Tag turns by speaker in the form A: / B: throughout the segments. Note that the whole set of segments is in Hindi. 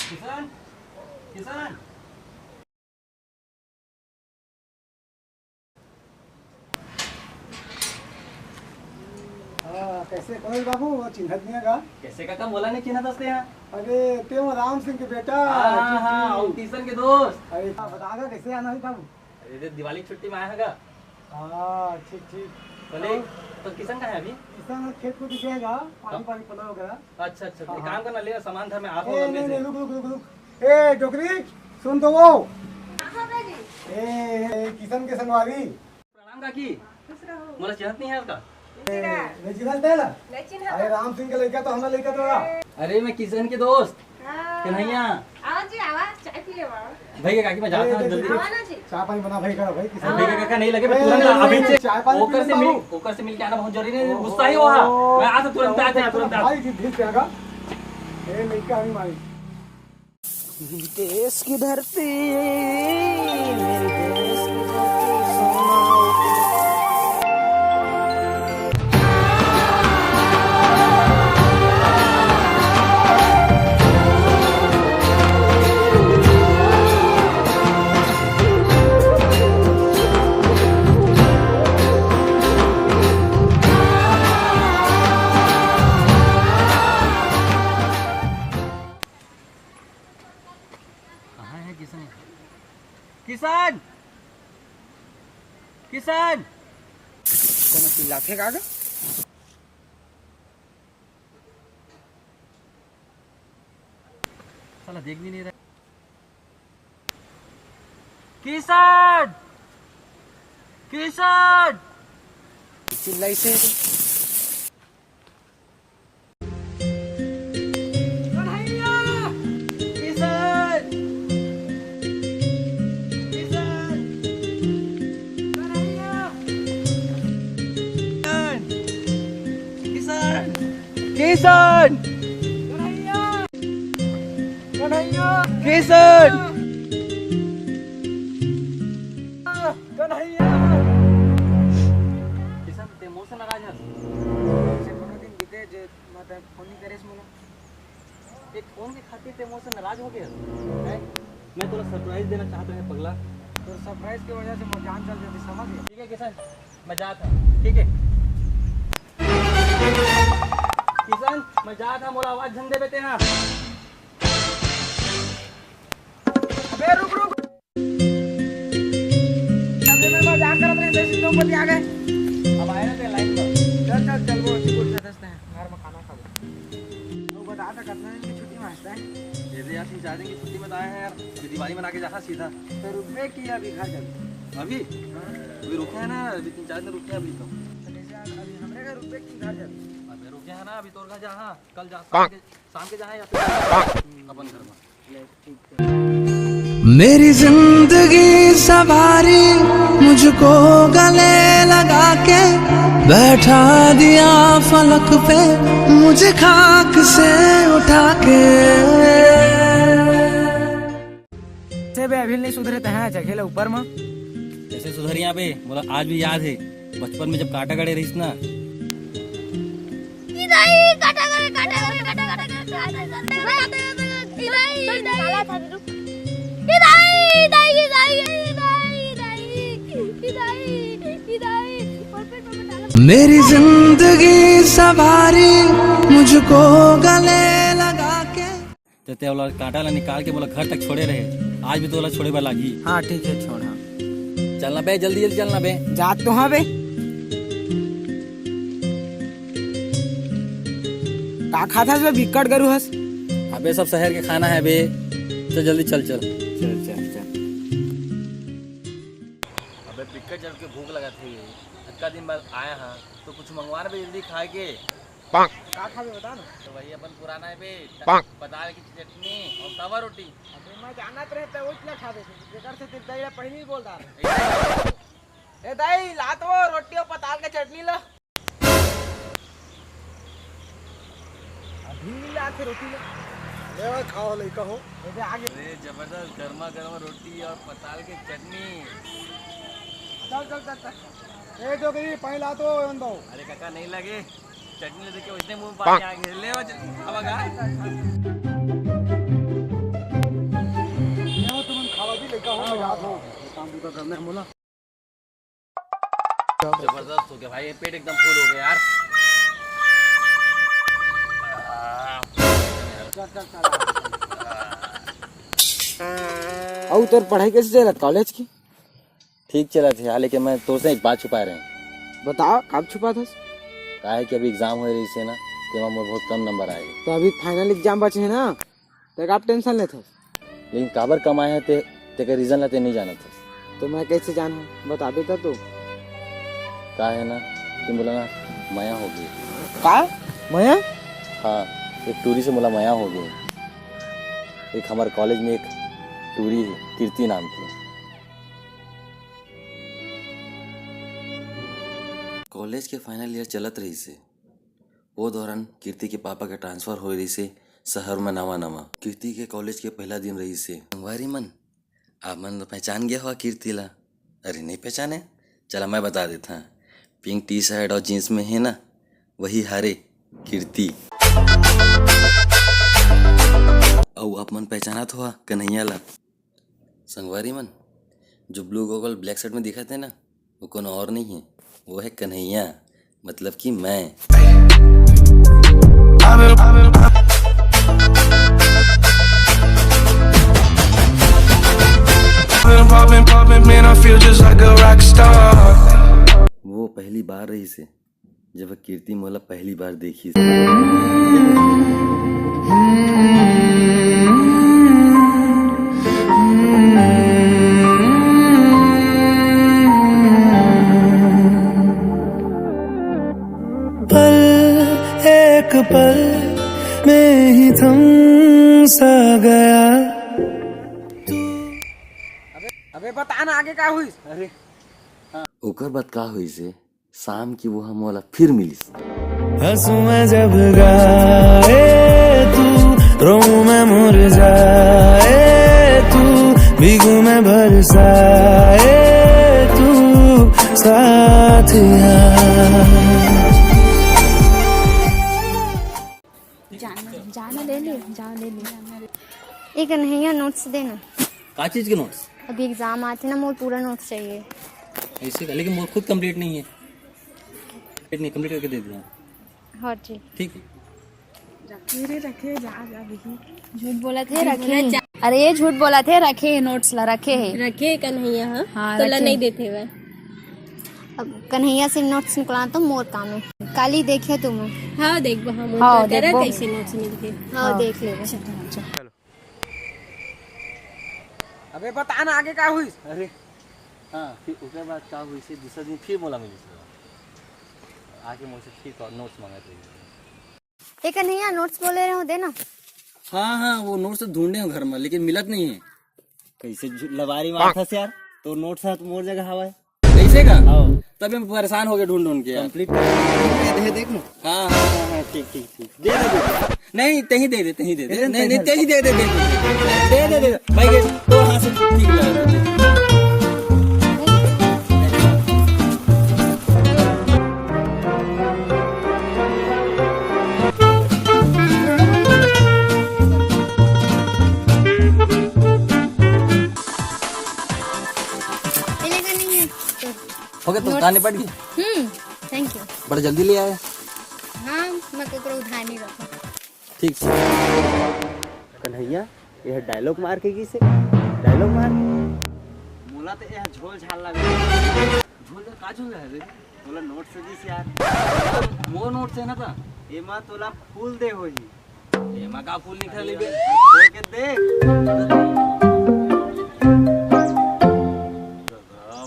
A: किसान किसान
B: कैसे कौन बाबू वो चिन्हत नहीं का
A: कैसे काका बोला नहीं चिन्ह दसते हैं।
B: अरे ते वो राम सिंह के बेटा
A: हाँ हाँ और किशन के दोस्त।
B: अरे बतागा कैसे आना है बाबू।
A: अरे दिवाली की छुट्टी में आया हैगा।
B: हाँ ठीक ठीक
A: बोले तो किशन कहाँ है अभी।
B: किसान खेत को दिखेगा पानी पानी पला वगैरह।
A: अच्छा अच्छा एक काम करना ले सामान था मैं आप
B: नहीं रुक रुक रुक रुक ए डोकरी सुन तो वो किशन के संगवारी
A: प्रणाम काकी मोला चिन्हत नहीं है उसका।
B: नहीं चिन्हत है ना अरे राम सिंह के लड़का तो हमारा लड़का तो
A: अरे मैं किशन के दोस्त कन्हैया भैया काकी मैं जाता हूँ जल्दी
B: चाय पानी बना भाई का भाई किसान
A: भैया काका नहीं लगे मैं तुरंत अभी से ओकर से मिल के आना बहुत जरूरी है गुस्सा ही हुआ मैं आता तुरंत आता
B: भाई जी भीड़ पे आगा ए लड़का हमें मारी
C: देश की धरती मेरे देश की धरती सोना
A: किसान किसान
C: कौन चिल्लाते काका
A: साला देख भी नहीं रहा। किसान किसान
C: चिल्लाई से
A: किसान किसान किसान ते मोसे नाराज है
C: से कोनो दिन बीते जे मतलब फोन नहीं करेस मोला
A: एक फोन के खातिर ते मोसे नाराज हो गया है। मैं तोला सरप्राइज देना चाहता है पगला।
C: तो सरप्राइज की वजह से मैं जान चल जाती समझ गया।
A: ठीक है किसान मैं जाता हूँ। ठीक है किसान मैं जाता मोला आवाज झंडे बेते ना।
C: अबे रुक रुक अबे मैं मजाक कर रहा था जैसे तुम बोल आ गए।
A: अब आए ना ते लाइन पर
C: चल चल चल वो अच्छी बोल दसते हैं घर में खाना खा लो। वो बता था कितना दिन की छुट्टी में आता है।
A: ये यार 3-4 दिन की छुट्टी में आए हैं यार ये दिवाली मना के जहाँ सीधा
C: तो रुपए की अभी घर चल
A: अभी अभी रुके हैं ना अभी 3-4 दिन रुके हैं अभी तो
C: अभी हमरे घर रुपए की घर चल
A: अभी रुके हैं ना अभी तो जहाँ कल जा शाम के जहाँ या फिर अपन घर में।
D: मेरी जिंदगी सवारी मुझको गले लगा के बैठा दिया फलक पे मुझे खाक से उठा के
C: से बे अभी नहीं सुधरे तो है जगेला ऊपर में
A: कैसे सुधर यहाँ पे बोला आज भी याद है बचपन में जब काटा गड़े रहीस ना।
D: मेरी जिंदगी सवारी मुझको गले लगा के
A: ते वाला काटा ला निकाल के बोला घर तक छोड़े रहे आज भी तो वाला छोड़े वाला लगी।
C: हाँ ठीक है छोड़ हाँ
A: चलना बे जल्दी जल्दी चलना बे
C: जात तो हाँ बे का खाता है बिकट गरु हस।
A: अबे सब शहर के खाना है बे तो जल्दी चल चल
C: चल चल चल
A: अबे बिकट जब के भूख लगा थी इतना दिन बाद आया हाँ तो कुछ मंगवा ना बे जल्दी खाए के
C: का खावे बता ना।
A: तो वही अपन पुराना है बे बादाल की चटनी और तवा रोटी।
C: अबे मैं जानत रहता वो इतना खा दे जेकर से तेरे दाई पहले ही बोल रहा ए दाई ला तो रोटी और पताल के चटनी ला अभी ला के रोटी ला
B: ले खाओ लड़का हो
C: अबे आगे
A: अरे जबरदस्त गर्मा गर्म रोटी और पताल की चटनी।
C: चल चल चल चल
B: ए डोकरी पानी ला तो दो।
A: अरे काका नहीं लगे चटनी लेके उसने मुंह पानी आ गया ले अब जबरदस्त हो गया भाई, पेट एकदम फुल हो गया यार।
C: और तोर पढ़ाई कैसे चल रहा कॉलेज की?
A: ठीक चला था यार, लेकिन मैं तुझसे एक बात छुपा रहे हैं।
C: बताओ कब छुपा था?
A: का है कि अभी एग्जाम हो रही से ना, तो मैं बहुत कम नंबर आए,
C: तो अभी फाइनल एग्जाम बचे हैं ना, तो आप टेंशन लेते हो।
A: लेकिन काबर कमाए हैं ते का रीजन लेते नहीं जाना था।
C: तो मैं कैसे जानूं, बता देता तो।
A: का है ना, तुम बोला ना माया हो गई।
C: का माया?
A: हाँ, एक टूरी से बोला माया हो गई। एक हमारे कॉलेज में एक टूरी है, कीर्ति नाम की। कॉलेज के फाइनल ईयर चलत रही से, वो दौरान कीर्ति के पापा के ट्रांसफर हो रही से शहर में नवा। कीर्ति के कॉलेज के पहला दिन रही से। संगवारी मन, आप मन पहचान गया हुआ कीर्ति ला? अरे नहीं पहचाने? चला मैं बता देता। पिंक टी शर्ट और जीन्स में है ना, वही हारे कीर्ति। और आप मन पहचाना तो हुआ कन्हैया ला। संगवारी मन, जो ब्लू गॉगल ब्लैक शर्ट में दिखा थे ना, वो कौन और नहीं है, वो है कन्हैया, मतलब कि मैं। वो पहली बार रही से जब कीर्ति मोला पहली बार देखी से।
D: एक पल में ही थम सा गया।
C: अबे बता ना आगे का हुई?
A: अरे ओकर बात का हुई से, शाम की वो हम वाला फिर मिली।
D: हंसू मैं जब गाए तू, रोऊं मैं मुरझाए तू, भीगू मैं बरसाए तू, साथिया।
E: जाना ले ले, जाओ ले ले। एक कन्हैया नोट्स देना।
A: का चीज के नोट्स?
E: अभी एग्जाम आते ना, मुझे पूरा नोट्स चाहिए।
A: ऐसे का, लेकिन वो खुद कंप्लीट नहीं है। कंप्लीट करके दे दिया।
E: हाँ जी,
A: ठीक है।
E: रखे झूठ बोला थे रखे। अरे ये झूठ बोला थे, रखे नोट्स ला रखे है।
F: रखे कन्हैया। हाँ तो
E: रखे।
F: नहीं देते वह।
E: अब कन्हैया से नोट्स निकला तो मोर काम है। कल ही देखे तुम्हें।
F: हाँ देख हम
E: हाँ,
F: तेरा
E: देखो।
F: कैसे नोट्स मिलते।
E: हाँ देख ले।
C: अबे बता ना आगे का हुई?
A: अरे हाँ, फिर उसके बाद क्या हुई से दूसरा दिन फिर बोला मिली से, आके मुझसे फिर नोट्स मांगा थे।
E: एक कन्हैया नोट्स बोले रहे हो, देना।
A: हाँ, वो नोट्स ढूंढे हो घर में, लेकिन मिलत नहीं है। कैसे लवारी मार था यार, तो नोट्स है तो मोर जगह हवा है। कैसे का? तभी हम परेशान हो गए ढूंढ के। कंप्लीट कर देख लो। हाँ, ठीक दे दे। नहीं तही दे दे, तही दे दे। नहीं तही दे दे भाई, तो हाँ से ठीक लगा। हो गया, तो उठाने पड़ गई।
E: Thank you.
A: बड़ा जल्दी ले आया।
E: हाँ, मैं को उधार नहीं रखा।
A: ठीक से।
C: कन्हैया यह डायलॉग मार के किसे? डायलॉग मार मोला तो यह झोल झाल लगे।
A: झोल का झोल है रे?
C: तोला नोट से दिस यार।
A: मोर नोट से ना था।
C: एमा तोला फूल दे होही।
A: एमा का फूल निकल लेबे।
C: खोल के देख।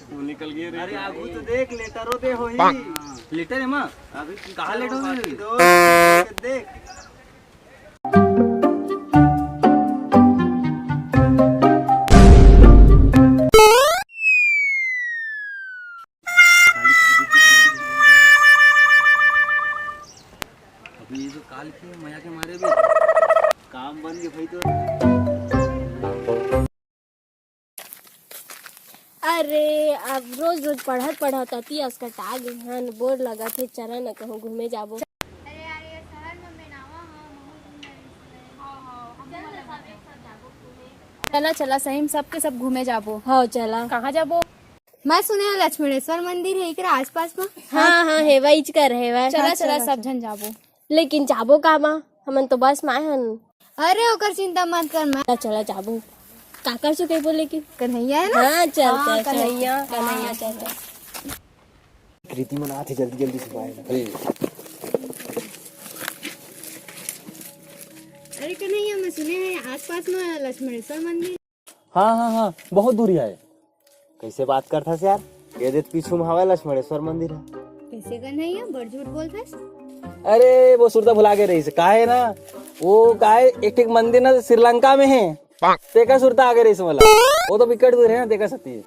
C: फूल निकल गए रे। अरे आगू तो देख, लेटरो दे होही।
A: लेटर एमा?
C: अभी
A: कहाँ लेटर होही?
C: खोल के देख।
A: अभी ये जो काल की माया के मारे भी
C: काम बन गए भाई तो।
F: अरे अब रोज रोज पढ़त होती उसका टाग हन बोर लगा थे, चला न कहूँ घूमे जाबो।
E: अरे यार ये शहर में मेनावा हम घूमने। हां हम सब एक साथ जाबो घूमे। चला चला सही में सबके सब घूमे जाबो।
F: हाँ चला।
E: कहाँ जाबो?
G: मैं सुने लक्ष्मणेश्वर मंदिर है एकरा आसपास में।
F: हाँ हाँ हेवा इच कर हेवा।
E: चला चला सब जन जाबो।
F: लेकिन जाबो का माँ हमन तो बस में आए हन।
G: अरे ओकर चिंता मत कर, मैं
F: चला जाबो। काकर से कहीं बोले की
G: कन्हैया है ना।
F: हाँ चल चल चल।
G: कन्हैया
F: कन्हैया चल चल।
B: कृति मन आते जल्दी जल्दी से पाएगा।
G: अरे कन्हैया मैं सुने हैं आसपास में लक्ष्मणेश्वर मंदिर।
A: हाँ हाँ हाँ, बहुत दूरी है। कैसे बात करता से यार, ये देख पीछू में हवा लक्ष्मणेश्वर मंदिर है।
G: कैसे कन्हैया बड़ झूठ बोलता।
A: अरे वो सुरता भुला के रही से का है ना, वो का है एक मंदिर ना श्रीलंका में है, तेका सुरता आगे रही से मला, वो तो विकट दूर है ना तेका सती है।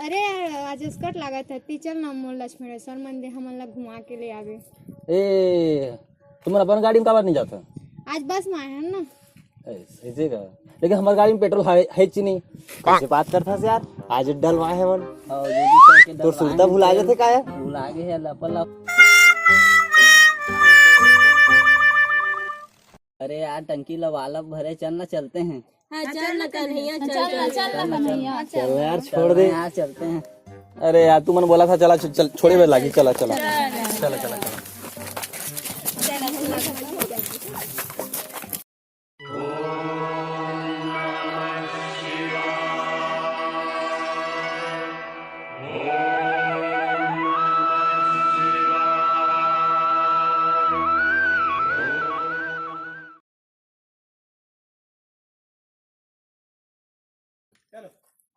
G: अरे यार आज स्कट लगा था ती चल ना मोर लक्ष्मणेश्वर मंदिर हमन ला घुमा के ले आवे।
A: ए तुम अपन गाड़ी में काबर नहीं जाता?
G: आज बस में आए हैं ना।
A: ऐसे का, लेकिन हमारी गाड़ी में पेट्रोल है ची नहीं। कैसे बात करता से यार, आज डलवाए है मन तो सुरता भुला जाते का यार। भुला गए है लपला।
H: अरे यार टंकी लवाला भरे चल ना, चलते हैं।
F: हाँ चल ना कन्हैया चल
A: चल यार छोड़ दे
H: यार चलते हैं।
A: अरे यार तू मन बोला था चला चल छोड़े में लागी। चला चला चला चला चला।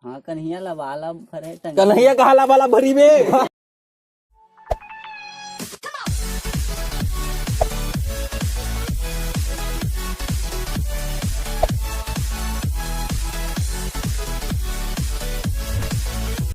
H: हाँ कन्हैया लवाला भरे टंकी।
A: कन्हैया कहा ला वाला भरी में